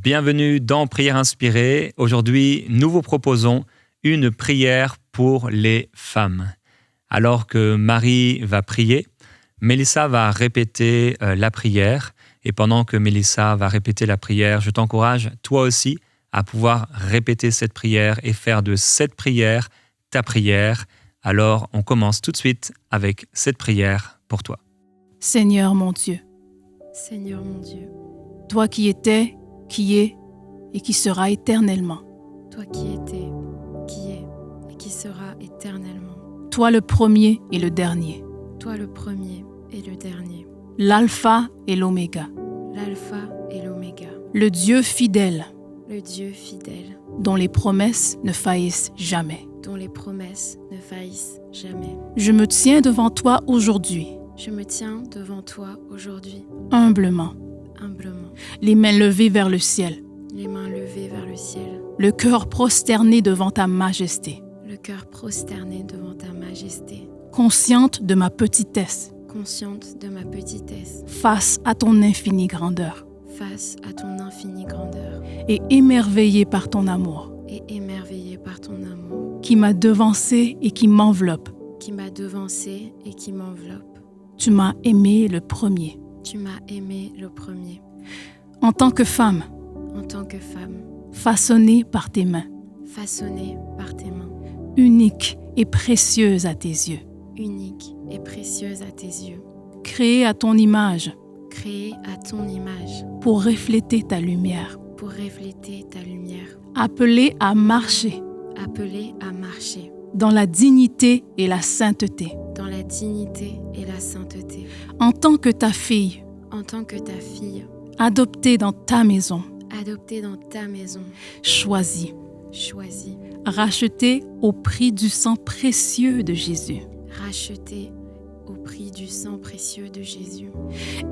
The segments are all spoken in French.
Bienvenue dans Prière inspirée. Aujourd'hui, nous vous proposons une prière pour les femmes. Alors que Marie va prier, Mélissa va répéter la prière. Et pendant que Mélissa va répéter la prière, je t'encourage, toi aussi, à pouvoir répéter cette prière et faire de cette prière ta prière. Alors, on commence tout de suite avec cette prière pour toi. Seigneur mon Dieu, Toi qui étais, qui est et qui sera éternellement. toi qui étais, qui est et qui sera éternellement. Toi le premier et le dernier, Toi le premier et le dernier, l'alpha et l'oméga, l'alpha et l'oméga, le Dieu fidèle le Dieu fidèle, dont les promesses ne faillissent jamais. dont les promesses ne faillissent jamais. Je me tiens devant toi aujourd'hui, Je me tiens devant toi aujourd'hui, humblement, humblement, les mains levées vers le ciel, les mains levées vers le ciel, le cœur prosterné devant ta majesté, le cœur prosterné devant ta majesté, consciente de ma petitesse consciente de ma petitesse, face à ton infinie grandeur face à ton infinie grandeur, et émerveillée par ton amour et émerveillée par ton amour, qui m'a devancé et qui m'enveloppe. qui m'a devancé et qui m'enveloppe. Tu m'as aimé le premier. Tu m'as aimé le premier. En tant que femme, En tant que femme, façonnée par tes mains, façonnée par tes mains, unique et précieuse à tes yeux, unique et précieuse à tes yeux, créée à ton image créée à ton image pour refléter ta lumière, pour refléter ta lumière, appelée à marcher appelée à marcher dans la dignité et la sainteté. dans la dignité et la sainteté, En tant que ta fille, en tant que ta fille, adoptée dans ta maison, adoptée dans ta maison, choisie, choisie, rachetée au prix du sang précieux de Jésus, rachetée au prix du sang précieux de Jésus,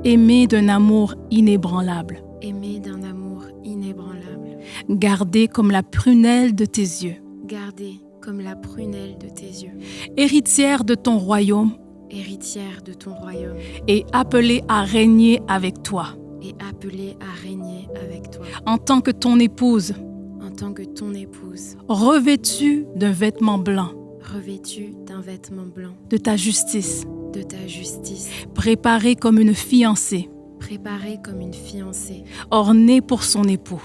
aimée d'un amour inébranlable, aimée d'un amour inébranlable, gardée comme la prunelle de tes yeux, gardée comme la prunelle de tes yeux, héritière de ton royaume héritière de ton royaume et appelée à régner avec toi. et appelée à régner avec toi, En tant que ton épouse, en tant que ton épouse, revêtue d'un vêtement blanc, revêtue d'un vêtement blanc, de ta justice, de ta justice, préparée comme une fiancée, préparée comme une fiancée, ornée pour son époux,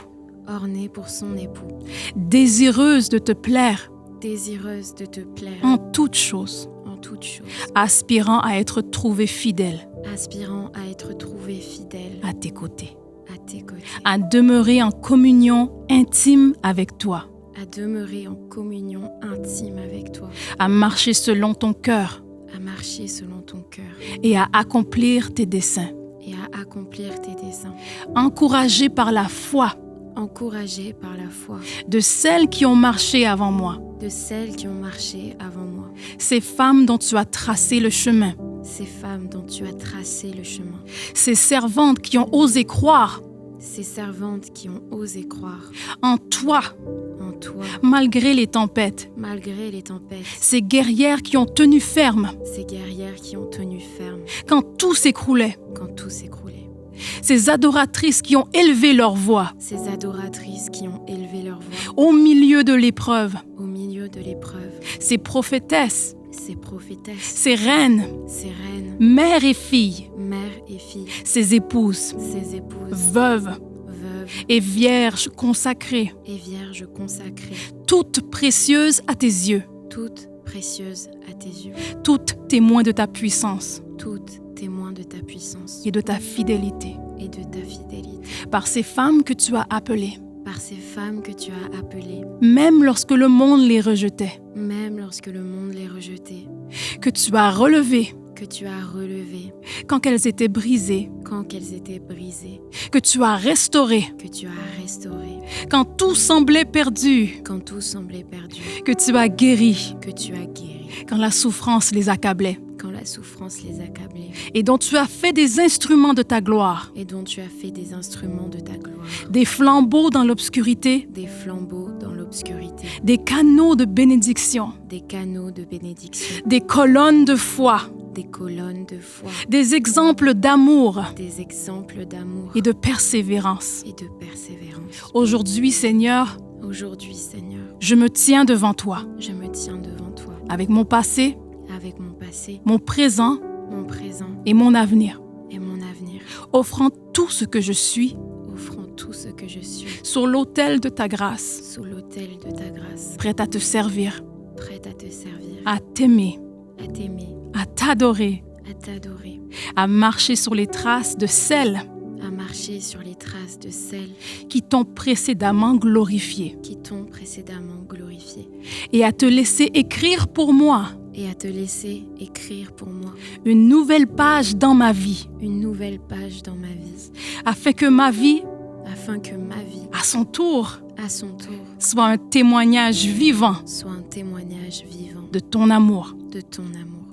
ornée pour son époux, désireuse de te plaire désireuse de te plaire en toutes choses, en toutes choses, aspirant à être trouvée fidèle aspirant à être trouvée fidèle à tes côtés, à tes côtés, à demeurer en communion intime avec toi, à demeurer en communion intime avec toi, à marcher selon ton cœur à marcher selon ton cœur et à accomplir tes desseins, et à accomplir tes desseins, encouragée par la foi encouragée par la foi de celles qui ont marché avant moi, de celles qui ont marché avant moi, ces femmes dont tu as tracé le chemin, ces femmes dont tu as tracé le chemin, ces servantes qui ont osé croire ces servantes qui ont osé croire en toi en toi malgré les tempêtes, malgré les tempêtes, ces guerrières qui ont tenu ferme ces guerrières qui ont tenu ferme quand tout s'écroulait, quand tout s'écroulait, ces adoratrices qui ont élevé leur voix ces adoratrices qui ont élevé leur voix au milieu de l'épreuve, au milieu de l'épreuve, ces prophétesses, ces prophétesses, ces reines, ces reines, mères et filles, mères et filles, ces épouses, ces épouses, veuves veuves et vierges consacrées, et vierges consacrées, toutes précieuses à tes yeux, toutes précieuses à tes yeux, toutes témoins de ta puissance toutes témoins de ta puissance et de ta fidélité, et de ta fidélité, par ces femmes que tu as appelées, par ces femmes que tu as appelées, même lorsque le monde les rejetait, même lorsque le monde les rejetait, que tu as relevées que tu as relevées quand elles étaient brisées, quand qu'elles étaient brisées, que tu as restaurées que tu as restaurées quand tout semblait perdu, quand tout semblait perdu, que tu as guéri que tu as guéri quand la souffrance les accablait quand la souffrance les accablait, et dont tu as fait des instruments de ta gloire, et dont tu as fait des instruments de ta gloire, des flambeaux dans l'obscurité des flambeaux dans l'obscurité, l'obscurité, des canaux de bénédiction, des canaux de bénédiction, des colonnes de foi, des colonnes de foi, des exemples d'amour des exemples d'amour et de persévérance. et de persévérance. Aujourd'hui, Seigneur, Aujourd'hui, Seigneur, je me tiens devant toi, je me tiens devant toi, avec mon passé, avec mon passé, mon présent mon présent et mon avenir, et mon avenir, offrant tout ce que je suis offrant tout ce que je suis sur l'autel de ta grâce, sous l'autel de ta grâce, prête à te servir, prête à te servir, à t'aimer, à t'aimer, à t'adorer, à t'adorer, à marcher sur les traces de celles à marcher sur les traces de celles qui t'ont précédemment glorifié qui t'ont précédemment glorifié et à te laisser écrire pour moi et à te laisser écrire pour moi une nouvelle page dans ma vie, une nouvelle page dans ma vie, afin que ma vie, afin que ma vie, à son tour, à son tour, soit un témoignage vivant soit un témoignage vivant de ton amour. de ton amour.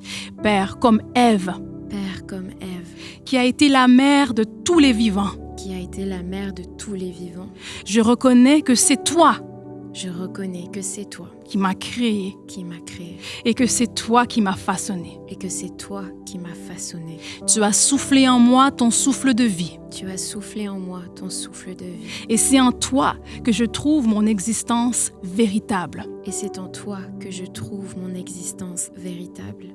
Père, comme Ève, Père comme Ève, qui a été la mère de tous les vivants, qui a été la mère de tous les vivants, je reconnais que c'est toi je reconnais que c'est toi qui m'as créé qui m'as créé et que c'est toi qui m'as façonné. et que c'est toi qui m'as façonné. Tu as soufflé en moi ton souffle de vie Tu as soufflé en moi ton souffle de vie et c'est en toi que je trouve mon existence véritable. et c'est en toi que je trouve mon existence véritable.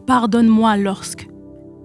Pardonne-moi lorsque,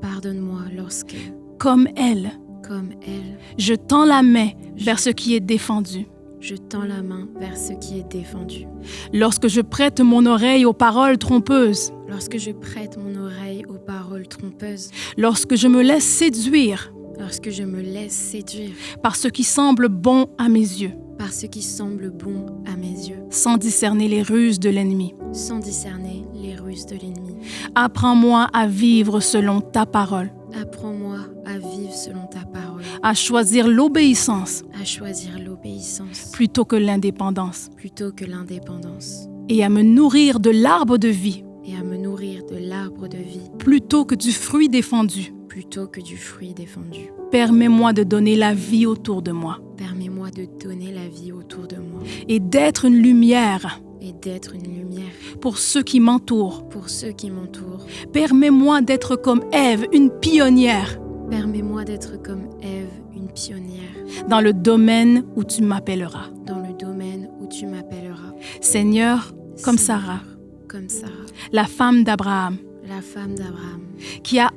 Pardonne-moi lorsque, comme elle, comme elle, je tends la main vers ce qui est défendu. je tends la main vers ce qui est défendu. Lorsque je prête mon oreille aux paroles trompeuses, Lorsque je prête mon oreille aux paroles trompeuses, lorsque je me laisse séduire lorsque je me laisse séduire par ce qui semble bon à mes yeux, par ce qui semble bon à mes yeux, sans discerner les ruses de l'ennemi. sans discerner les ruses de l'ennemi. Apprends-moi à vivre selon ta parole, Apprends-moi à vivre selon ta parole, à choisir l'obéissance à choisir l'obéissance plutôt que l'indépendance plutôt que l'indépendance et à me nourrir de l'arbre de vie et à me nourrir de l'arbre de vie plutôt que du fruit défendu. plutôt que du fruit défendu. Permets-moi de donner la vie autour de moi Permets-moi de donner la vie autour de moi et d'être une lumière et d'être une lumière pour ceux qui m'entourent. pour ceux qui m'entourent. Permets-moi d'être comme Ève, une pionnière Permets-moi d'être comme Ève, une pionnière, dans le domaine où tu m'appelleras. dans le domaine où tu m'appelleras. Seigneur, comme Seigneur, Sarah, comme Sarah, la femme d'Abraham, la femme d'Abraham, qui a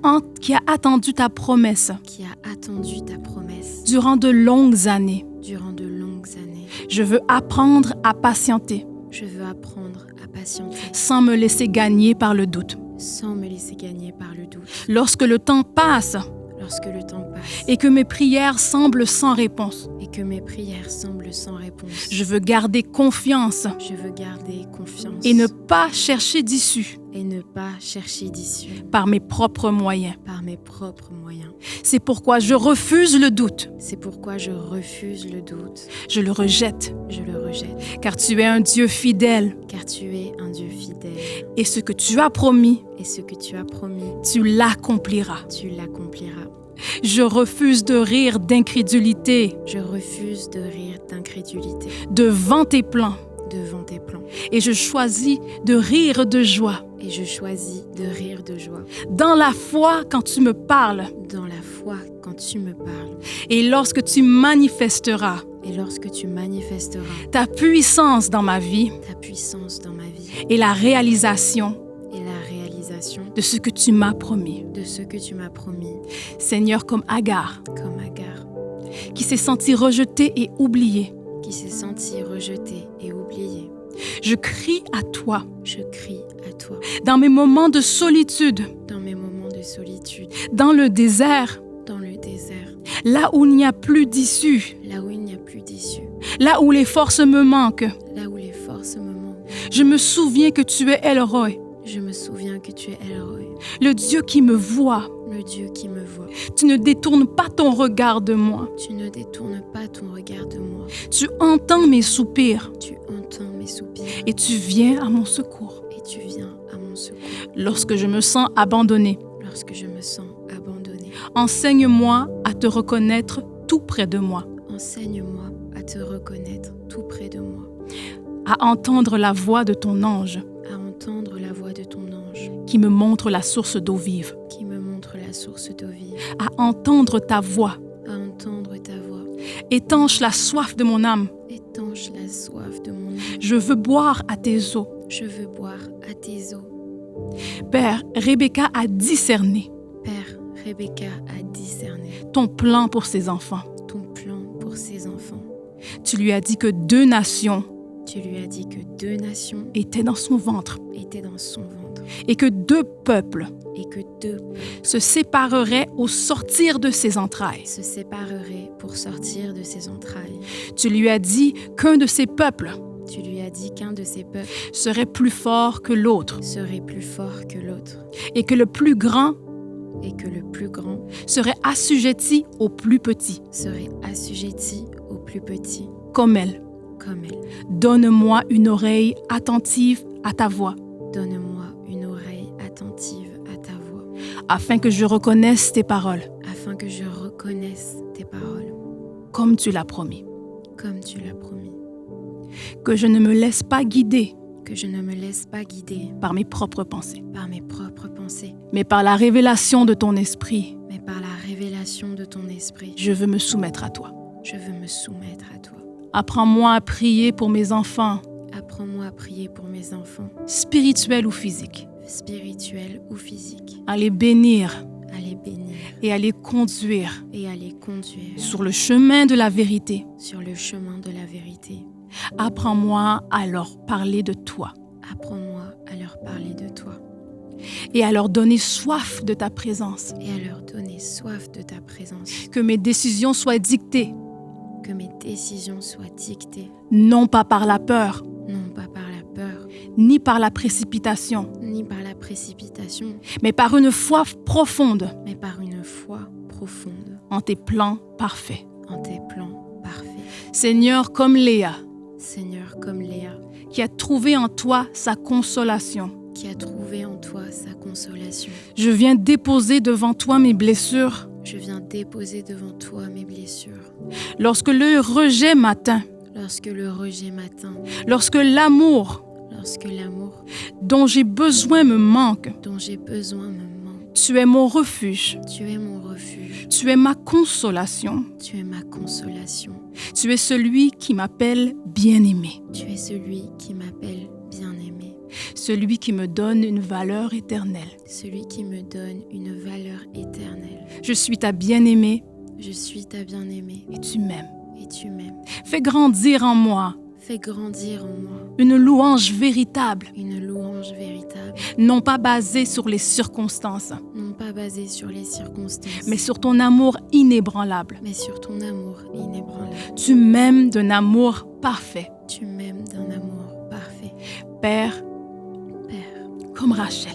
attendu ta promesse qui a attendu ta promesse durant de longues années. durant de longues années. Je veux apprendre à patienter Je veux apprendre à patienter sans me laisser gagner par le doute. sans me laisser gagner par le doute. Lorsque le temps passe Lorsque le temps passe et que mes prières semblent sans réponse, et que mes prières semblent sans réponse, je veux garder confiance je veux garder confiance et ne pas chercher d'issue et ne pas chercher d'issue par mes propres moyens. par mes propres moyens. C'est pourquoi je refuse le doute. C'est pourquoi je refuse le doute. Je le rejette, Je le rejette, car tu es un Dieu fidèle car tu es un Dieu fidèle et ce que tu as promis, et ce que tu as promis, tu l'accompliras. tu l'accompliras. Je refuse de rire d'incrédulité Je refuse de rire d'incrédulité devant tes plans devant tes plans et je choisis de rire de joie et je choisis de rire de joie dans la foi quand tu me parles dans la foi quand tu me parles et lorsque tu manifesteras et lorsque tu manifesteras ta puissance dans ma vie ta puissance dans ma vie et la réalisation et la réalisation de ce que tu m'as promis. de ce que tu m'as promis, Seigneur, comme Agar, comme Agar, qui s'est sentie rejetée et oubliée, qui s'est sentie rejetée et oubliée. je crie à toi Je crie à toi dans mes moments de solitude, dans mes moments de solitude, dans le désert, dans le désert, là où il n'y a plus d'issue, là où il n'y a plus d'issue, là où les forces me manquent. là où les forces me manquent. Je me souviens que tu es El Roi, Je me souviens que tu es El Roi, le Dieu qui me voit. le Dieu qui me voit. Tu ne détournes pas ton regard de moi. Tu ne détournes pas ton regard de moi. Tu entends mes soupirs Tu entends mes soupirs et tu viens à mon secours. et tu viens à mon secours. Lorsque je me sens abandonnée, Lorsque je me sens abandonnée, enseigne-moi à te reconnaître tout près de moi. enseigne-moi à te reconnaître tout près de moi. à entendre la voix de ton ange à entendre la voix de ton ange qui me montre la source d'eau vive, qui me montre la source d'eau vive, à entendre ta voix. à entendre ta voix. Étanche la soif de mon âme. Étanche la soif de mon âme. Je veux boire à tes eaux. Je veux boire à tes eaux. Père, Rebecca a discerné Père, Rebecca a discerné ton plan pour ses enfants. ton plan pour ses enfants. Tu lui as dit que 2 nations Tu lui as dit que 2 nations étaient dans son ventre étaient dans son ventre et que 2 peuples et que 2 se sépareraient au sortir de ses entrailles. se sépareraient pour sortir de ses entrailles. Tu lui as dit qu'un de ces peuples Tu lui as dit qu'un de ces peuples serait plus fort que l'autre serait plus fort que l'autre et que le plus grand et que le plus grand serait assujetti au plus petit, serait assujetti au plus petit comme elle. comme elle. Donne-moi une oreille attentive à ta voix, Donne-moi une oreille attentive à ta voix, afin que je reconnaisse tes paroles, afin que je reconnaisse tes paroles, comme tu l'as promis. comme tu l'as promis. Que je ne me laisse pas guider Que je ne me laisse pas guider par mes propres pensées, par mes propres pensées, mais par la révélation de ton esprit. mais par la révélation de ton esprit. Je veux me soumettre à toi. Je veux me soumettre à toi. Apprends-moi à prier pour mes enfants, Apprends-moi à prier pour mes enfants, spirituels ou physiques, spirituels ou physiques, à les bénir à les bénir et à les conduire et à les conduire sur le chemin de la vérité. sur le chemin de la vérité. Apprends-moi à leur parler de toi Apprends-moi à leur parler de toi et à leur donner soif de ta présence. et à leur donner soif de ta présence. Que mes décisions soient dictées, Que mes décisions soient dictées, non pas par la peur, non pas par la peur, ni par la précipitation, ni par la précipitation, mais par une foi profonde mais par une foi profonde en tes plans parfaits. en tes plans parfaits. Seigneur, comme Léa, Seigneur, comme Léa, qui a trouvé en toi sa consolation, qui a trouvé en toi sa consolation, je viens déposer devant toi mes blessures. je viens déposer devant toi mes blessures. Lorsque le rejet m'atteint, Lorsque le rejet m'atteint, lorsque l'amour lorsque l'amour dont j'ai besoin me manque, dont j'ai besoin me manque, tu es mon refuge, tu es mon refuge, tu es ma consolation, tu es ma consolation, tu es celui qui m'appelle bien-aimé, tu es celui qui m'appelle bien-aimé, celui qui me donne une valeur éternelle. celui qui me donne une valeur éternelle. Je suis ta bien-aimée Je suis ta bien-aimée et tu m'aimes. et tu m'aimes. Fais grandir en moi Fais grandir en moi une louange véritable, une louange véritable, non pas basée sur les circonstances, non pas basée sur les circonstances, mais sur ton amour inébranlable. mais sur ton amour inébranlable. Tu m'aimes d'un amour parfait. Tu m'aimes d'un amour parfait. Père, Père, comme Rachel,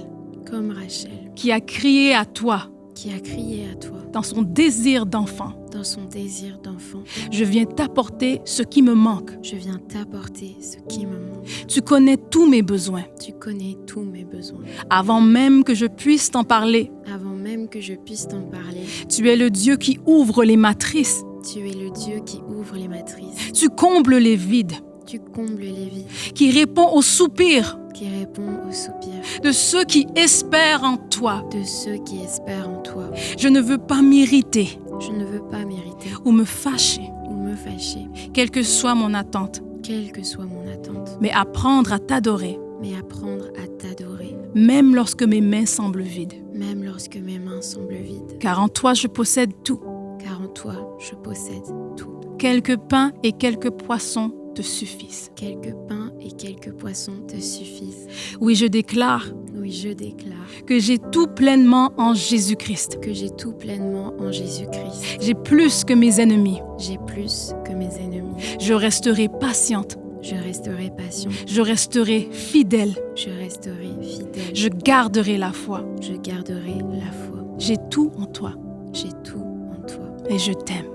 comme Rachel, qui a crié à toi qui a crié à toi dans son désir d'enfant, dans son désir d'enfant, je viens t'apporter ce qui me manque. je viens t'apporter ce qui me manque. Tu connais tous mes besoins. Tu connais tous mes besoins. Avant même que je puisse t'en parler, Avant même que je puisse t'en parler, tu es le Dieu qui ouvre les matrices. tu es le Dieu qui ouvre les matrices, Tu combles les vides, tu combles les vides, qui répond aux soupirs qui répond aux soupirs de ceux qui espèrent en toi. de ceux qui espèrent en toi. Je ne veux pas m'irriter Je ne veux pas mériter ou me fâcher, ou me fâcher, quelle que soit mon attente, quelle que soit mon attente, mais apprendre à t'adorer, mais apprendre à t'adorer, même lorsque mes mains semblent vides. même lorsque mes mains semblent vides. Car en toi, je possède tout. Car en toi, je possède tout. Quelques pains et quelques poissons te suffisent. Quelques pains et quelques poissons te suffisent. Oui, je déclare Oui, je déclare que j'ai tout pleinement en Jésus-Christ. que j'ai tout pleinement en Jésus-Christ. J'ai plus que mes ennemis. J'ai plus que mes ennemis. Je resterai patiente. Je resterai patient. Je resterai fidèle. Je resterai fidèle. Je garderai la foi. Je garderai la foi. J'ai tout en toi J'ai tout en toi et je t'aime.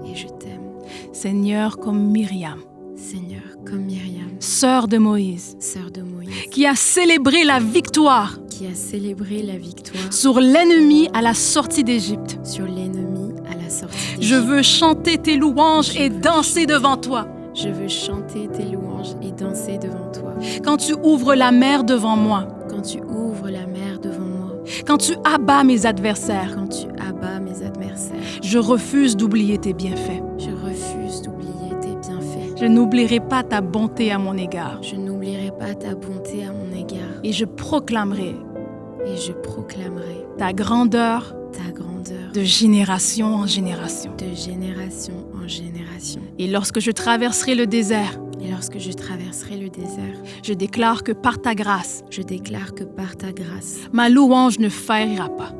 et je t'aime. Seigneur, comme Myriam, Seigneur, comme Myriam, sœur de Moïse, sœur de Moïse, qui a célébré la victoire qui a célébré la victoire sur l'ennemi à la sortie d'Égypte. sur l'ennemi à la sortie d'Égypte. Je veux chanter tes louanges Je et veux danser devant toi. Je veux chanter tes louanges et danser devant toi. Quand tu ouvres la mer devant moi. Quand tu ouvres la mer devant moi. Quand tu abats mes adversaires. Quand tu abats mes adversaires. Je refuse d'oublier tes bienfaits. Je refuse d'oublier tes bienfaits. Je n'oublierai pas ta bonté à mon égard. Je n'oublierai pas ta bonté à mon égard. Et je proclamerai ta grandeur de génération en génération. De génération en génération. Et lorsque je traverserai le désert, je déclare que par ta grâce, ma louange ne faillira pas.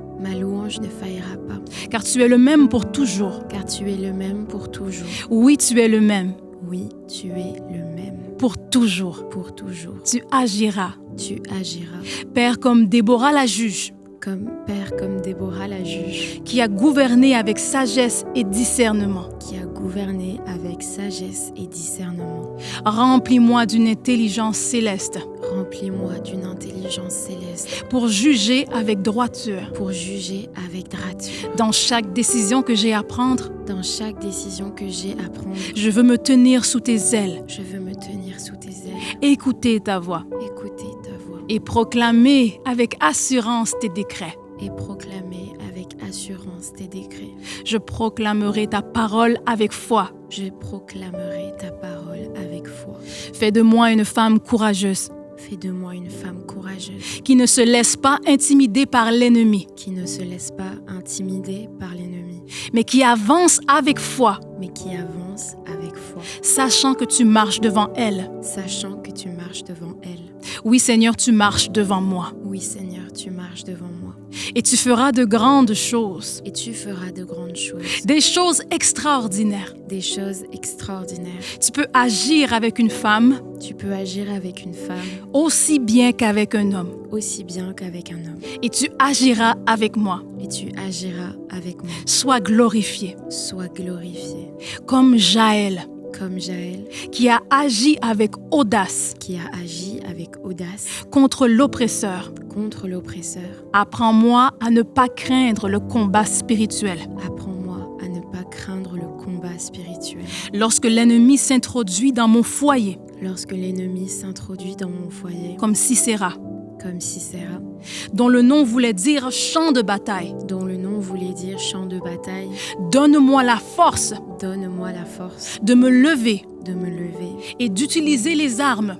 Car tu es le même pour toujours. Oui, tu es le même. Pour toujours. Tu agiras. Père comme Déborah la juge. Qui a gouverné avec sagesse et discernement. Remplis-moi d'une intelligence céleste. Pour juger avec droiture. Dans chaque décision que j'ai à prendre. Je veux me tenir sous tes ailes. Écouter ta voix. Et proclamer avec assurance tes décrets. Je proclamerai ta parole avec foi. Fais de moi une femme courageuse. Qui ne se laisse pas intimider par l'ennemi. Mais qui avance avec foi. Sachant que tu marches devant elle. Oui, Seigneur, tu marches devant moi. Et tu feras de grandes choses. Des choses extraordinaires. Tu peux agir avec une femme. Aussi bien qu'avec un homme. Et tu agiras avec moi. Sois glorifié. Comme Jaël. Qui a agi avec audace. Contre l'oppresseur. Apprends-moi à ne pas craindre le combat spirituel. Lorsque l'ennemi s'introduit dans mon foyer. Comme Sisera. Dont le nom voulait dire champ de bataille. Donne-moi la force. De me lever. Et d'utiliser les armes.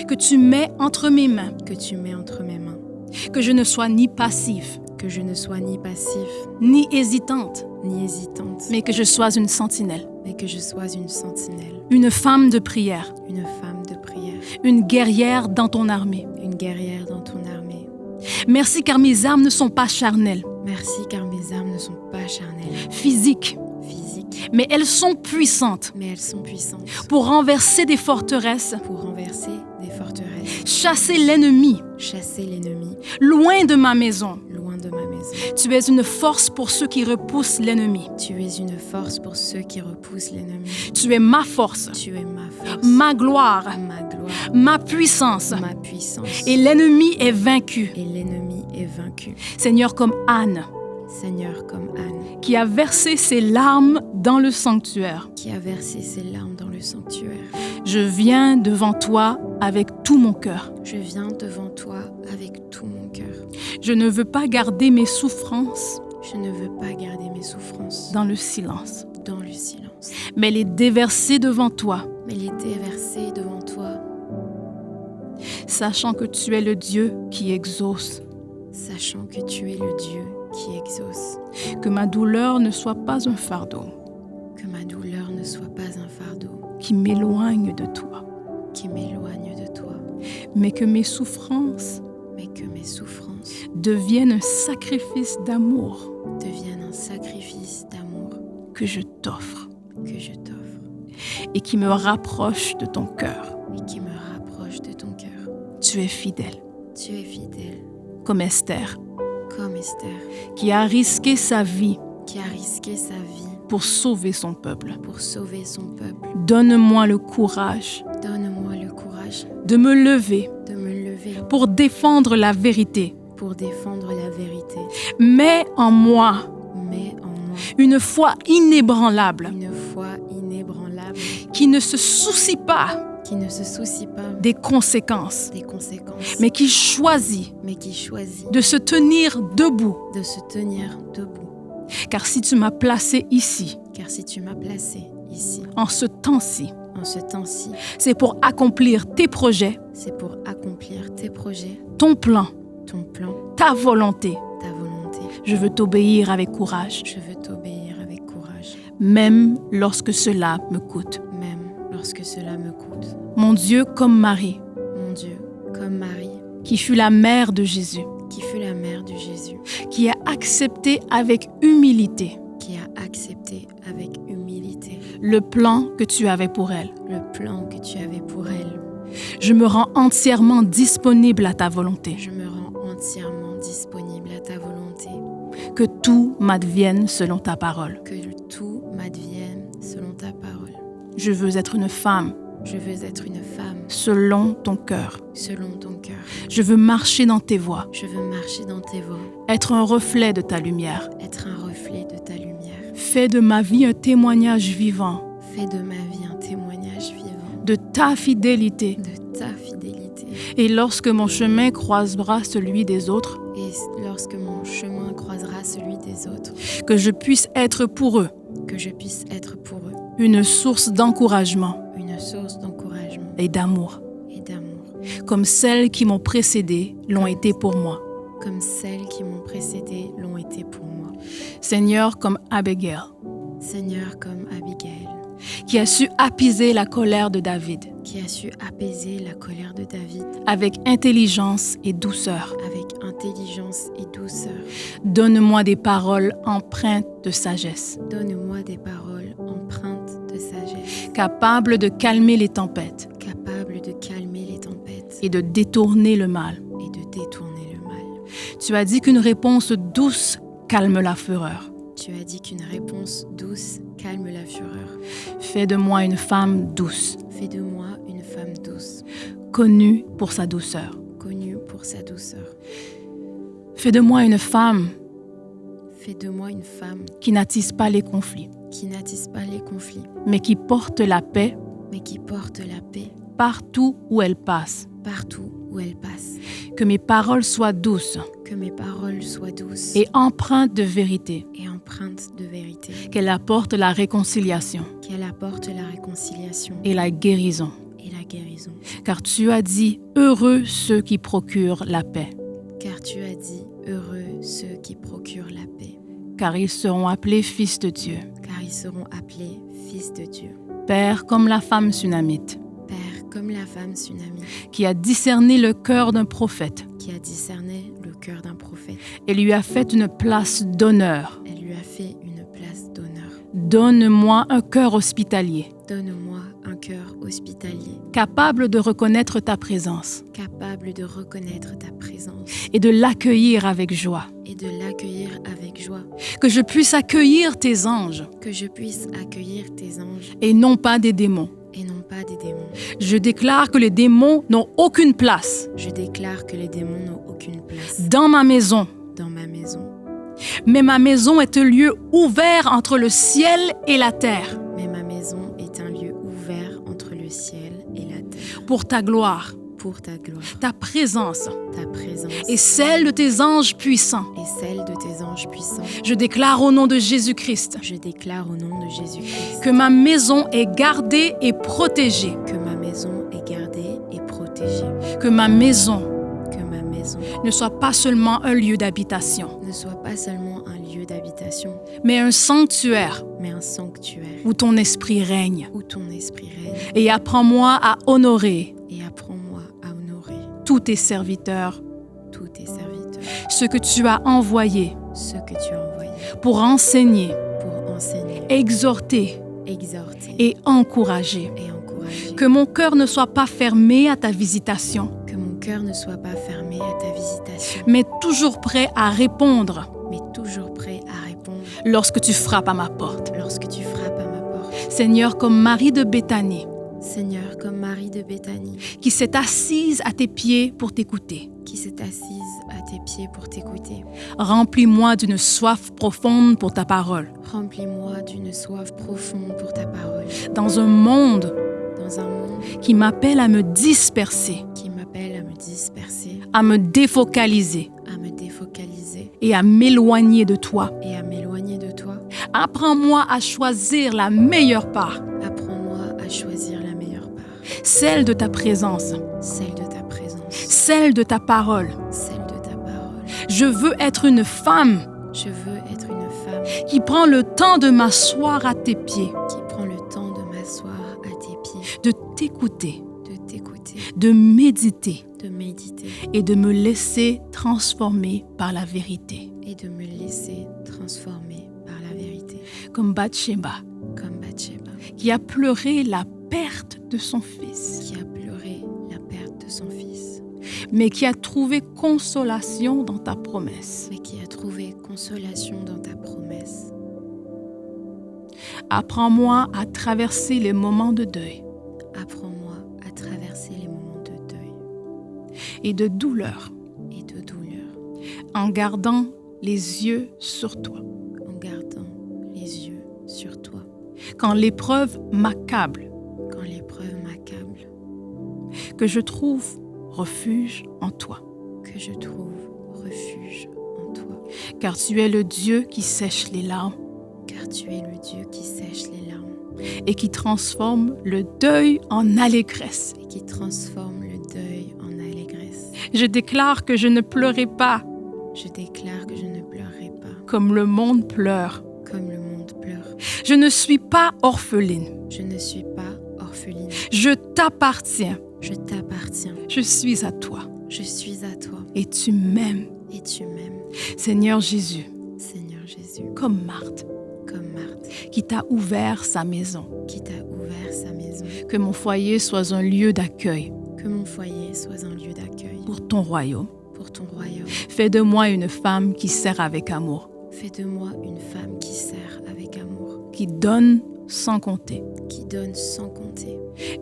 Que tu mets entre mes mains. Que je ne sois ni passif. Ni hésitante. Mais que je sois une sentinelle. Une femme de prière. Une guerrière dans ton armée. Merci car mes armes ne sont pas charnelles. Physiques. Mais elles sont puissantes. Pour renverser des forteresses. Chasser l'ennemi. Loin de ma maison. Tu es une force pour ceux qui repoussent l'ennemi. Tu es ma force. Ma gloire. Ma puissance. Et l'ennemi est vaincu. Seigneur, comme Anne. Qui a versé ses larmes dans le sanctuaire. Je viens devant toi avec tout mon cœur. Je ne veux pas garder mes souffrances. Dans le silence. Mais les déverser devant toi. Sachant que tu es le Dieu qui exauce. Que ma douleur ne soit pas un fardeau. Qui m'éloigne de toi. Mais que mes souffrances deviennent un sacrifice d'amour. Que je t'offre. Et qui me rapproche de ton cœur. Tu es fidèle. Comme Esther. Qui a risqué sa vie. Pour sauver son peuple. Donne-moi le courage. De me lever. Pour défendre la vérité. Mets en moi. Une foi inébranlable. qui ne se soucie pas qui ne se soucie pas des conséquences, des conséquences, mais qui choisit mais qui choisit de se tenir debout. de se tenir debout. Car si tu m'as placé ici, Car si tu m'as placé ici, en ce temps-ci, en ce temps-ci, c'est pour accomplir tes projets, c'est pour accomplir tes projets, ton plan, ton plan, ta volonté. ta volonté. Je veux t'obéir avec courage, Je veux t'obéir avec courage, même lorsque cela me coûte. même lorsque cela me coûte. Mon Dieu, comme Marie, Mon Dieu, comme Marie, qui fut la mère de Jésus, qui fut la mère de Jésus, qui a accepté avec humilité qui a accepté avec humilité le plan que tu avais pour elle. le plan que tu avais pour elle. Je me rends entièrement disponible à ta volonté. Je me rends entièrement disponible à ta volonté. Que tout m'advienne selon ta parole. Que tout m'advienne selon ta parole. Je veux être une femme Je veux être une femme selon ton cœur. selon ton cœur. Je veux marcher dans tes voies, Je veux marcher dans tes voies, être un reflet de ta lumière. être un reflet de ta lumière. Fais de ma vie un témoignage vivant Fais de ma vie un témoignage vivant de ta fidélité. de ta fidélité. Et lorsque mon chemin croisera celui des autres, Et lorsque mon chemin croisera celui des autres, que je puisse être pour eux que je puisse être pour eux une source d'encouragement une source d'encouragement et d'amour, et d'amour, comme celles qui m'ont précédé l'ont été pour moi. comme celles qui m'ont précédé l'ont été pour moi. Seigneur, comme Abigail, Seigneur, comme Abigail, qui a su apaiser la colère de David qui a su apaiser la colère de David avec intelligence et douceur. avec intelligence et douceur. Donne-moi des paroles empreintes de sagesse, Donne-moi des paroles empreintes de sagesse, capables de calmer les tempêtes capables de calmer les tempêtes et de détourner le mal. et de détourner le mal. Tu as dit qu'une réponse douce calme la fureur. Tu as dit qu'une réponse douce calme la fureur. Fais de moi une femme douce, Fais de moi une femme douce, connue pour sa douceur. connue pour sa douceur. Fais de moi une femme Fais de moi une femme qui n'attise pas les conflits, qui n'attise pas les conflits, mais qui porte la paix mais qui porte la paix partout où elle passe. partout où elle passe. Que mes paroles soient douces Que mes paroles soient douces et empreintes de vérité, et empreintes de vérité. qu'elles apportent la réconciliation Qu'elle apporte la réconciliation et la guérison. et la guérison. Car tu as dit, heureux ceux qui procurent la paix, Car tu as dit, heureux ceux qui procurent la paix, car ils seront appelés fils de Dieu. car ils seront appelés fils de Dieu. Père comme la femme sunamite, Père, comme la femme Tsunami, qui a discerné le cœur d'un prophète qui a discerné le cœur d'un prophète, et lui a fait une place d'honneur. elle lui a fait une place d'honneur. Donne-moi un cœur hospitalier, Donne-moi un cœur hospitalier, capable de reconnaître ta présence capable de reconnaître ta présence et de l'accueillir avec joie. et de l'accueillir avec joie. Que je puisse accueillir tes anges Que je puisse accueillir tes anges et non pas des démons. et non pas des démons. Je déclare que les démons n'ont aucune place Je déclare que les démons n'ont aucune place dans ma maison. dans ma maison. Mais ma maison est un lieu ouvert entre le ciel et la terre, Mais ma maison est un lieu ouvert entre le ciel et la terre pour ta gloire, pour ta gloire, ta présence ta présence et celle de tes anges puissants. et celle de tes anges puissants. Je déclare au nom de Jésus-Christ Je déclare au nom de Jésus-Christ que ma maison est gardée et protégée, que ma maison est gardée et protégée, que ma maison que ma maison ne soit pas seulement un lieu d'habitation, ne soit pas seulement un lieu d'habitation, mais un sanctuaire mais un sanctuaire où ton esprit règne. où ton esprit règne. Et apprends-moi à honorer Et apprends-moi à honorer tous tes serviteurs, tous tes serviteurs, ceux que tu as envoyés ceux que tu as envoyés pour enseigner, pour enseigner, exhorter exhorter et encourager. et encourager. Que mon cœur ne soit pas fermé à ta visitation, Que mon cœur ne soit pas fermé à ta visitation, mais toujours prêt à répondre mais toujours prêt à répondre lorsque tu frappes à ma porte. lorsque tu frappes à ma porte. Seigneur, comme Marie de Béthanie, Seigneur, comme Marie de Béthanie, qui s'est assise à tes pieds pour t'écouter. qui s'est assise à tes pieds pour t'écouter. Remplis-moi d'une soif profonde pour ta parole. Remplis-moi d'une soif profonde pour ta parole. Dans un monde Dans un monde qui m'appelle à me disperser, qui m'appelle à me disperser, à me défocaliser à me défocaliser et à m'éloigner de toi. et à m'éloigner de toi, Apprends-moi à choisir la meilleure part, apprends-moi à choisir la meilleure part, celle de ta présence, celle de ta présence, celle de ta parole. celle de ta parole. Je veux être une femme Je veux être une femme qui prend le temps de m'asseoir à tes pieds, qui prend le temps de m'asseoir à tes pieds, de t'écouter, de t'écouter, de méditer de méditer et de me laisser transformer par la vérité. et de me laisser transformer par la vérité, Comme Bathsheba, comme Bathsheba, qui a pleuré la perte de son fils, qui a pleuré la perte de son fils, mais qui a trouvé consolation dans ta promesse. mais qui a trouvé consolation dans ta promesse. Apprends-moi à traverser les moments de deuil Apprends-moi à traverser les moments de deuil et de douleur et de douleur en gardant les yeux sur toi. en gardant les yeux sur toi. Quand l'épreuve m'accable, Quand l'épreuve m'accable, que je trouve refuge en toi, que je trouve refuge en toi, car tu es le Dieu qui sèche les larmes car tu es le Dieu qui sèche les larmes et qui transforme le deuil en allégresse. et qui transforme le deuil en allégresse. Je déclare que je ne pleurerai pas Je déclare que je ne pleurerai pas comme le monde pleure. comme le monde pleure. Je ne suis pas orpheline. Je ne suis pas orpheline. Je t'appartiens. Je t'appartiens. Je suis à toi Je suis à toi et tu m'aimes. et tu m'aimes. Seigneur Jésus, Seigneur Jésus, comme Marthe, comme Marthe, qui t'a ouvert sa maison. qui t'a ouvert sa maison. Que mon foyer soit un lieu d'accueil Que mon foyer soit un lieu d'accueil pour ton royaume. pour ton royaume. Fais de moi une femme qui sert avec amour, Fais de moi une femme qui sert avec amour, qui donne sans compter, qui donne sans compter,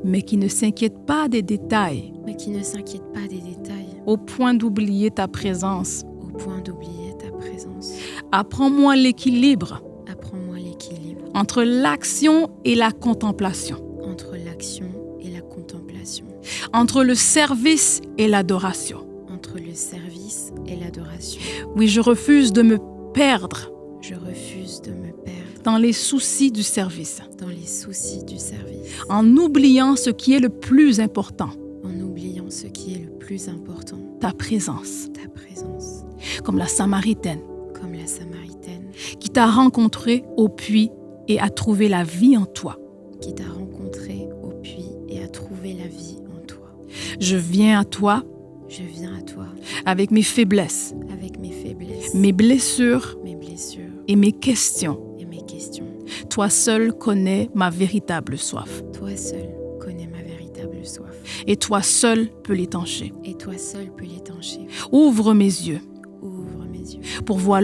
mais qui ne s'inquiète pas des détails mais qui ne s'inquiète pas des détails au point d'oublier ta présence. au point d'oublier ta présence. Apprends-moi l'équilibre Apprends-moi l'équilibre entre l'action et la contemplation, entre l'action et la contemplation, entre le service et l'adoration. entre le service et l'adoration. Oui, je refuse de me perdre Je refuse de me perdre dans les soucis du service, dans les soucis du service, en oubliant ce qui est le plus important, en oubliant ce qui est le plus important, ta présence, ta présence, comme la Samaritaine comme la Samaritaine qui t'a rencontré au puits et a trouvé la vie en toi. qui t'a rencontré au puits et a trouvé la vie en toi. Je viens à toi Je viens à toi avec mes faiblesses, avec mes faiblesses, mes blessures mes blessures et mes questions. et mes questions. Toi seul connais ma véritable soif Toi seul connais ma véritable soif et toi seul peux l'étancher. et toi seul peux l'étancher. Ouvre mes yeux Ouvre mes yeux pour voir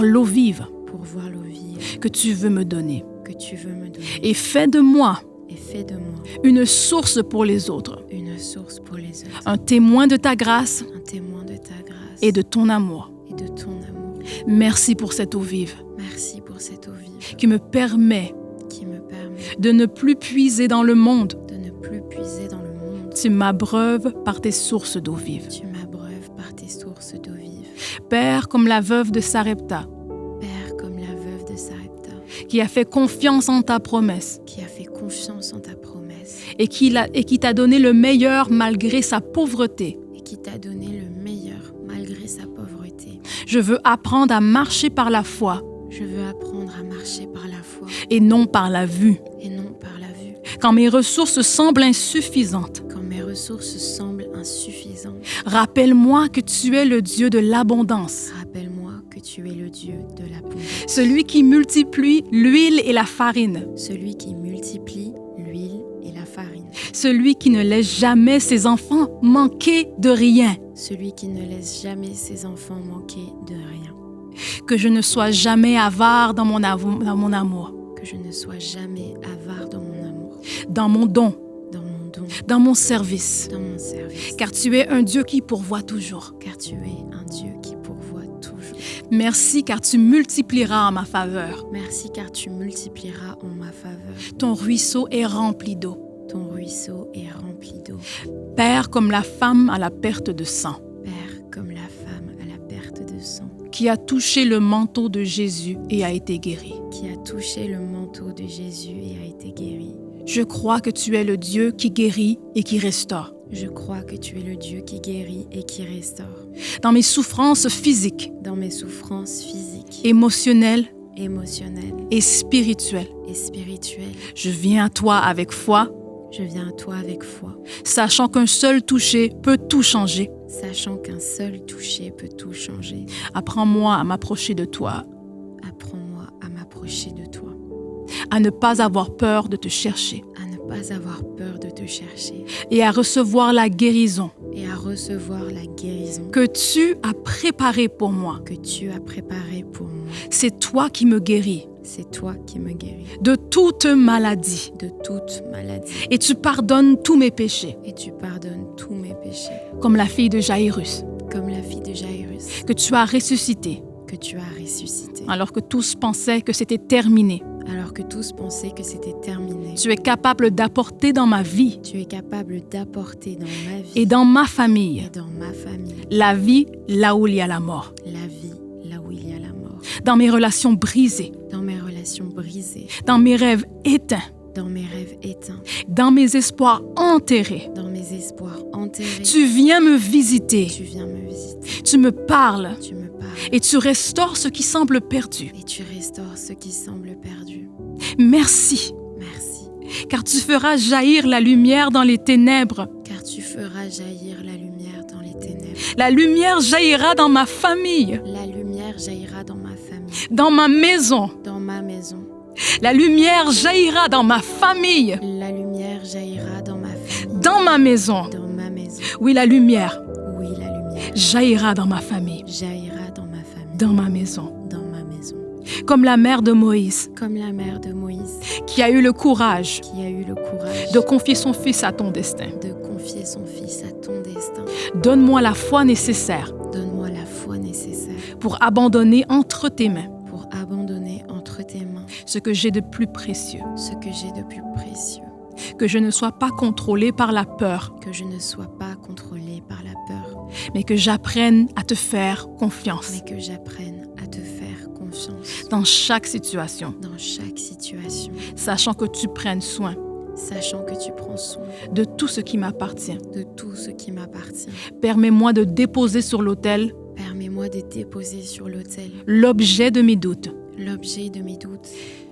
l'eau vive pour voir l'eau vive que tu veux me donner que tu veux me donner et fais de moi et fais de moi une source pour les autres, une source pour les autres, un témoin de ta grâce un témoin de ta grâce et de ton amour. et de ton amour. Merci pour cette eau vive Merci pour cette eau vive qui me permet qui me permet de ne plus puiser dans le monde. de ne plus puiser dans le monde. Tu m'abreuves par tes sources d'eau vive. Tu m'abreuves par tes sources d'eau vive. Père, comme la veuve de Sarepta, Père, comme la veuve de Sarepta, qui a fait confiance en ta promesse qui a fait confiance en ta promesse et qui t'a donné le meilleur malgré sa pauvreté. et qui t'a donné le meilleur malgré sa pauvreté. Je veux apprendre à marcher par la foi Je veux apprendre à marcher par la foi et non par la vue. et non par la vue. Quand mes ressources semblent insuffisantes, Quand mes ressources semblent insuffisantes, rappelle-moi que tu es le Dieu de l'abondance, rappelle-moi que tu es le Dieu de l'abondance, celui qui multiplie l'huile et la farine, celui qui multiplie l'huile et la farine, celui qui ne laisse jamais ses enfants manquer de rien. celui qui ne laisse jamais ses enfants manquer de rien. Que je ne sois jamais avare dans mon amour, Que je ne sois jamais avare dans mon amour, dans mon don, don, dans mon service. dans mon service. Car tu es un Dieu qui pourvoit toujours. Car tu es un Dieu qui pourvoit toujours. Merci car tu multiplieras en ma faveur. Merci car tu multiplieras en ma faveur. Ton ruisseau est rempli d'eau. Ton ruisseau est rempli d'eau. Père comme la femme à la perte de sang, Père, comme la femme à la perte de sang, qui a touché le manteau de Jésus et a été guéri. qui a touché le manteau de Jésus et a été guéri. Je crois que tu es le Dieu qui guérit et qui restaure. Je crois que tu es le Dieu qui guérit et qui restaure. Dans mes souffrances physiques, Dans mes souffrances physiques, émotionnelles émotionnelles et spirituelles, et spirituelles, je viens à toi avec foi, je viens à toi avec foi, sachant qu'un seul toucher peut tout changer. sachant qu'un seul toucher peut tout changer. Apprends-moi à m'approcher de toi, Apprends-moi à m'approcher de toi, à ne pas avoir peur de te chercher à ne pas avoir peur de te chercher et à recevoir la guérison et à recevoir la guérison que tu as préparée pour moi. que tu as préparée pour moi. C'est toi qui me guéris C'est toi qui me guéris de toute maladie de toute maladie et tu pardonnes tous mes péchés, et tu pardonnes tous mes péchés, comme la fille de Jaïrus, comme la fille de Jaïrus que tu as ressuscité que tu as ressuscité. alors que tous pensaient que c'était terminé. Alors que tous pensaient que c'était terminé, Tu es capable d'apporter dans ma vie tu es capable d'apporter dans ma vie et dans ma famille et dans ma famille la vie là où il y a la mort, la vie là où il y a la mort, dans mes relations brisées, dans mes relations brisées, dans mes rêves éteints, dans mes rêves éteints, dans mes espoirs enterrés. dans mes espoirs enterrés. Tu viens me visiter, Tu viens me visiter, tu me parles tu me parles et tu restaures ce qui semble perdu. et tu restaures ce qui semble perdu. Merci, Merci, car tu feras jaillir la lumière dans les ténèbres. car tu feras jaillir la lumière dans les ténèbres. La lumière jaillira dans ma famille, La lumière jaillira dans ma famille, dans ma maison. dans ma maison. La lumière jaillira dans ma famille, La lumière jaillira dans ma famille, dans ma maison. dans ma maison. Oui, la lumière Oui, la lumière jaillira dans ma famille, jaillira dans ma famille, dans ma maison. dans ma maison. Comme la mère de Moïse, Comme la mère de Moïse, qui a eu le courage qui a eu le courage de confier son fils à ton destin. de confier son fils à ton destin. Donne-moi la foi nécessaire Donne-moi la foi nécessaire pour abandonner entre tes mains pour abandonner entre tes mains ce que j'ai de plus précieux, ce que j'ai de plus précieux, que je ne sois pas contrôlée par la peur, que je ne sois pas contrôlée par la peur, mais que j'apprenne à te faire confiance mais que j'apprenne à te faire confiance dans chaque situation, dans chaque situation, sachant que tu prennes soin sachant que tu prends soin de tout ce qui m'appartient. de tout ce qui m'appartient. Permets-moi de déposer sur l'autel Permets-moi de déposer sur l'autel l'objet de mes doutes, l'objet de mes doutes,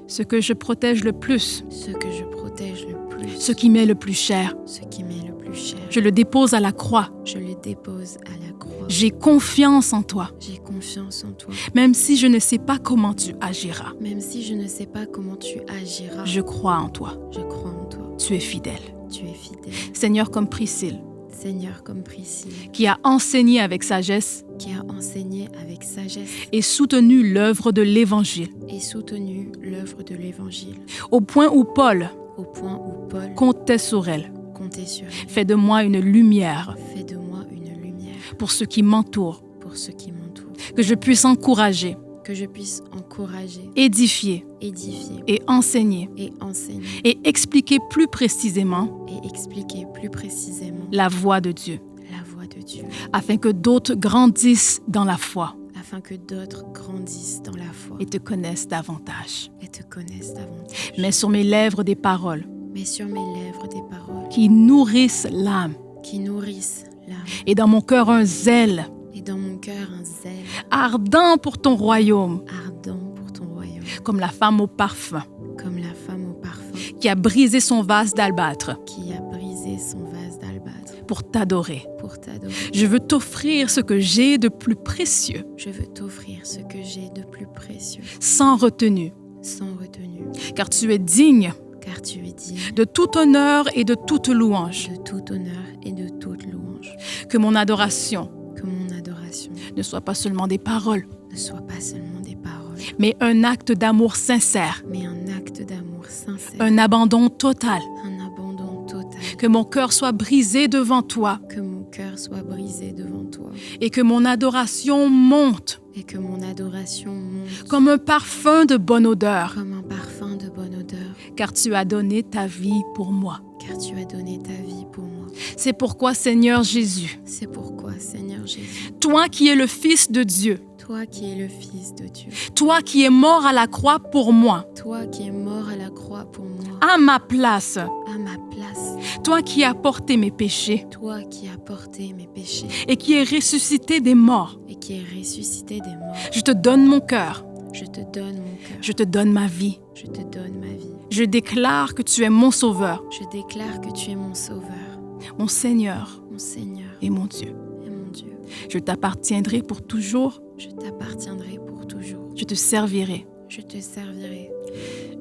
ce que je protège le plus, ce que je protège le plus, ce qui m'est le plus cher. ce qui m'est le plus cher. Je le dépose à la croix. Je le dépose à la croix. J'ai confiance en toi, J'ai confiance en toi. même si je ne sais pas comment tu agiras. Même si je ne sais pas comment tu agiras, Je crois en toi. je crois en toi. Tu es fidèle. Tu es fidèle. Seigneur, comme Priscille, Seigneur, comme Priscille, qui a enseigné avec sagesse qui a enseigné avec sagesse et soutenu l'œuvre de l'Évangile, et soutenu l'œuvre de l'Évangile, au point où Paul au point où Paul comptait sur elle. comptait sur elle. Fais de moi une lumière Fais de moi une lumière pour ceux qui m'entourent, pour ceux qui m'entourent. que je puisse encourager, Que je puisse encourager, édifier édifier et enseigner et enseigner et expliquer plus précisément et expliquer plus précisément la voie de Dieu, la voie de Dieu, afin que d'autres grandissent dans la foi afin que d'autres grandissent dans la foi et te connaissent davantage. et te connaissent davantage. Mets sur mes lèvres des paroles Mets sur mes lèvres des paroles qui nourrissent l'âme qui nourrissent l'âme et dans mon cœur un zèle et dans mon cœur un zèle ardent pour ton royaume, ardent pour ton royaume, comme la femme au parfum comme la femme au parfum qui a brisé son vase d'albâtre qui a brisé son vase d'albâtre pour t'adorer. pour t'adorer. Je veux t'offrir ce que j'ai de plus précieux, Je veux t'offrir ce que j'ai de plus précieux, sans retenue, sans retenue, car tu es digne car tu es digne de tout honneur et de toute louange. de tout honneur et de toute louange. Que mon adoration Que mon adoration ne soit pas seulement des paroles, ne soit pas seulement des paroles, mais un acte d'amour sincère, mais un acte d'amour sincère, un abandon total, un abandon total Que mon cœur soit brisé devant toi Que mon cœur soit brisé devant toi. et que mon adoration monte Et que mon adoration monte comme un parfum de bonne odeur, comme un parfum de bonne odeur. car tu as donné ta vie pour moi. Car tu as donné ta vie pour moi. C'est pourquoi, Seigneur Jésus, C'est pourquoi, Seigneur Jésus, toi qui es le Fils de Dieu, toi qui es le Fils de Dieu, toi qui es mort à la croix pour moi, toi qui es mort à la croix pour moi, à ma place, à ma place, toi qui as porté mes péchés toi qui as porté mes péchés et qui es ressuscité des morts, et qui es ressuscité des morts, je te donne mon cœur, je te donne mon cœur, je te donne ma vie. je te donne ma vie. Je déclare que tu es mon Sauveur, Je déclare que tu es mon Sauveur, mon Seigneur mon Seigneur et mon Dieu. et mon Dieu. Je t'appartiendrai pour toujours, Je t'appartiendrai pour toujours. je te servirai, Je te servirai.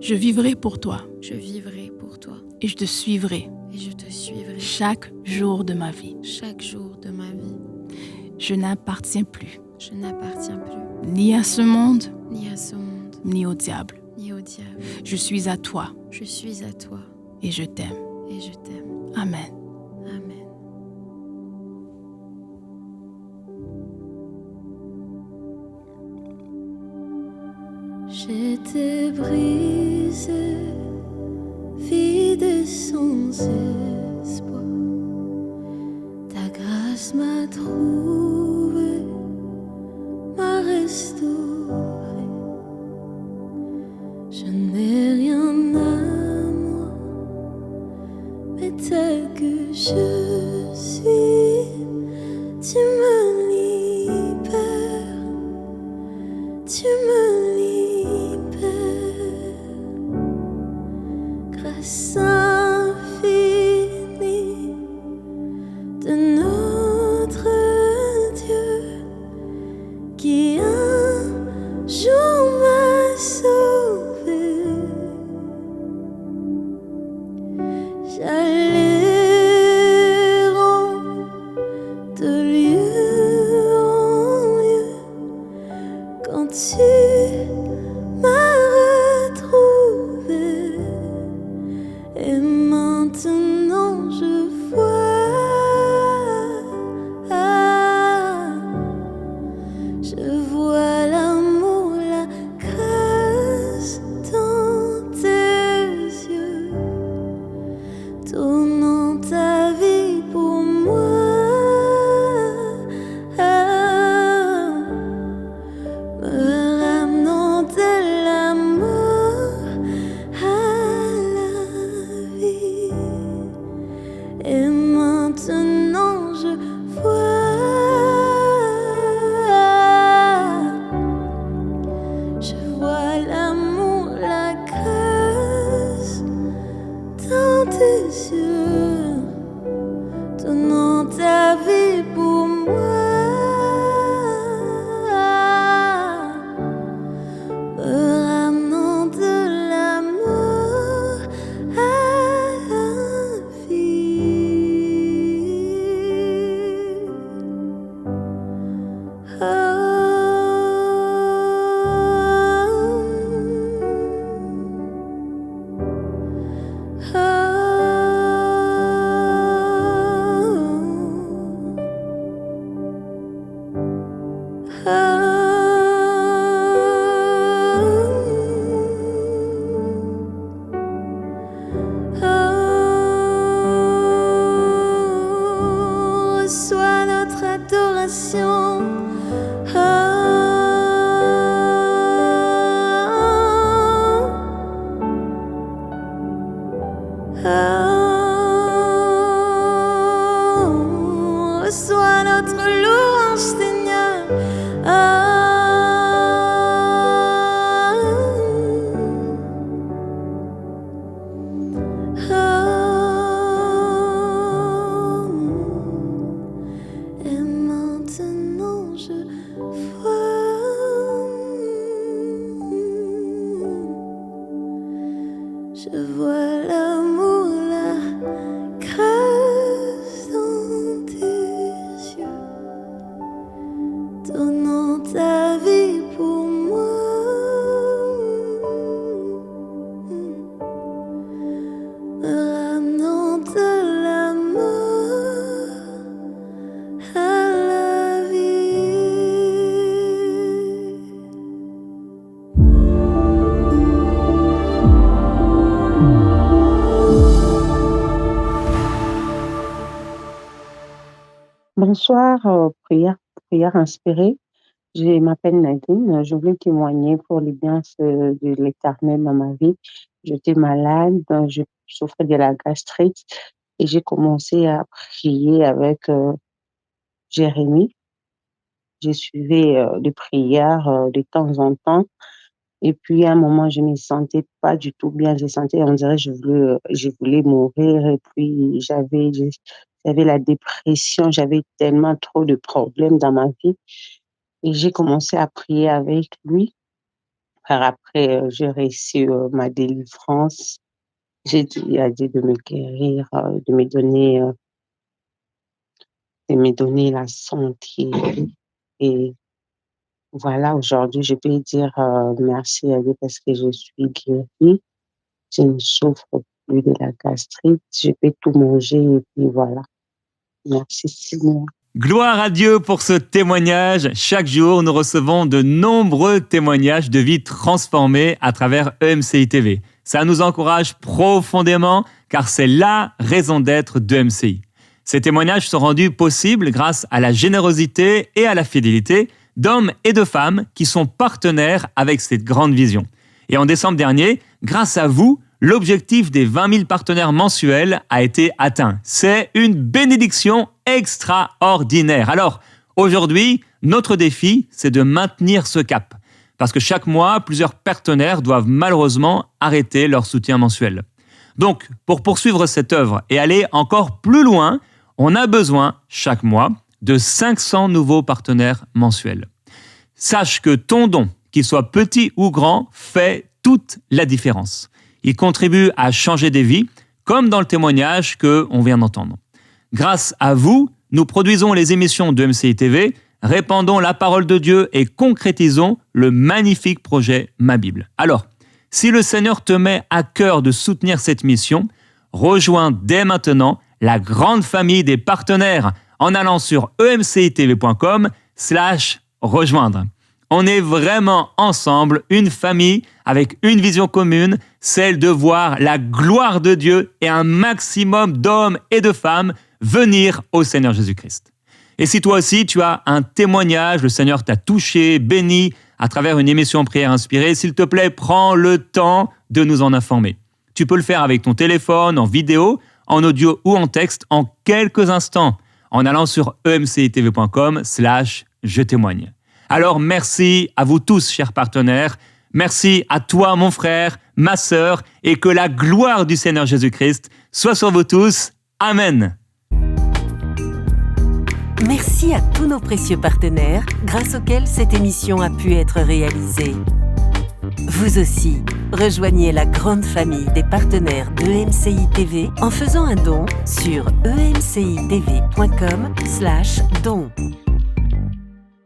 je vivrai pour toi Je vivrai pour toi et je te suivrai et je te suivrai chaque jour de ma vie. chaque jour de ma vie. Je n'appartiens plus Je n'appartiens plus ni à ce monde, ni à ce monde, ni au diable. ni au diable. Je suis à toi Je suis à toi et je t'aime. et je t'aime. Amen. Amen. J'étais brisée, vide sans espoir. Ta grâce m'a trouvée, m'a restaurée. Je n'ai rien à moi, mais tel que je suis, tu me libères, tu me libères. Grâce infinie de notre Dieu qui un jour m'a sauvé. J'allais de lieu en lieu quand tu m'as retrouvé. Et maintenant je vois l'amour, la grâce dans tes yeux, tournant ta vie pour moi, me ramenant de la mort à la vie. Et maintenant je vois l'amour, la grâce dans tes yeux, donnant ta vie pour moi, me ramenant de la mort à la vie. Reçois notre adoration. Reçois notre louange, Seigneur. Et maintenant je vois l'amour, la grâce dans tes yeux, donnant ta vie pour moi, me ramenant de la Bonsoir, prière inspirée. Je m'appelle Nadine. Je voulais témoigner pour les biens de l'Éternel dans ma vie. J'étais malade, je souffrais de la gastrite et j'ai commencé à prier avec Jérémie. J'ai suivi des prières de temps en temps. Et puis, à un moment, je ne me sentais pas du tout bien. Je sentais, on dirait, je voulais mourir. Et puis, j'avais la dépression. J'avais tellement trop de problèmes dans ma vie. Et j'ai commencé à prier avec lui. Par après, j'ai reçu ma délivrance. J'ai dit à Dieu de me guérir, de me donner la santé. Et voilà, aujourd'hui, je peux dire merci à Dieu parce que je suis guérie. Je ne souffre plus de la gastrite. Je peux tout manger et puis voilà. Merci Seigneur. Gloire à Dieu pour ce témoignage. Chaque jour, nous recevons de nombreux témoignages de vie transformées à travers EMCI TV. Ça nous encourage profondément car c'est la raison d'être d'EMCI. Ces témoignages sont rendus possibles grâce à la générosité et à la fidélité d'hommes et de femmes qui sont partenaires avec cette grande vision. Et en décembre dernier, grâce à vous, l'objectif des 20 000 partenaires mensuels a été atteint. C'est une bénédiction extraordinaire. Alors, aujourd'hui, notre défi, c'est de maintenir ce cap. Parce que chaque mois, plusieurs partenaires doivent malheureusement arrêter leur soutien mensuel. Donc, pour poursuivre cette œuvre et aller encore plus loin, on a besoin, chaque mois, de 500 nouveaux partenaires mensuels. Sache que ton don, qu'il soit petit ou grand, fait toute la différence. Il contribue à changer des vies, comme dans le témoignage qu'on vient d'entendre. Grâce à vous, nous produisons les émissions de EMCI TV, répandons la parole de Dieu et concrétisons le magnifique projet Ma Bible. Alors, si le Seigneur te met à cœur de soutenir cette mission, rejoins dès maintenant la grande famille des partenaires en allant sur emcitv.com/rejoindre. On est vraiment ensemble, une famille avec une vision commune, celle de voir la gloire de Dieu et un maximum d'hommes et de femmes venir au Seigneur Jésus-Christ. Et si toi aussi tu as un témoignage, le Seigneur t'a touché, béni à travers une émission Prière inspirée, s'il te plaît, prends le temps de nous en informer. Tu peux le faire avec ton téléphone, en vidéo, en audio ou en texte en quelques instants en allant sur emcitv.com/je-témoigne. Alors merci à vous tous, chers partenaires. Merci à toi, mon frère, ma sœur, et que la gloire du Seigneur Jésus-Christ soit sur vous tous. Amen. Merci à tous nos précieux partenaires grâce auxquels cette émission a pu être réalisée. Vous aussi, rejoignez la grande famille des partenaires d'EMCI TV en faisant un don sur emcitv.com/don.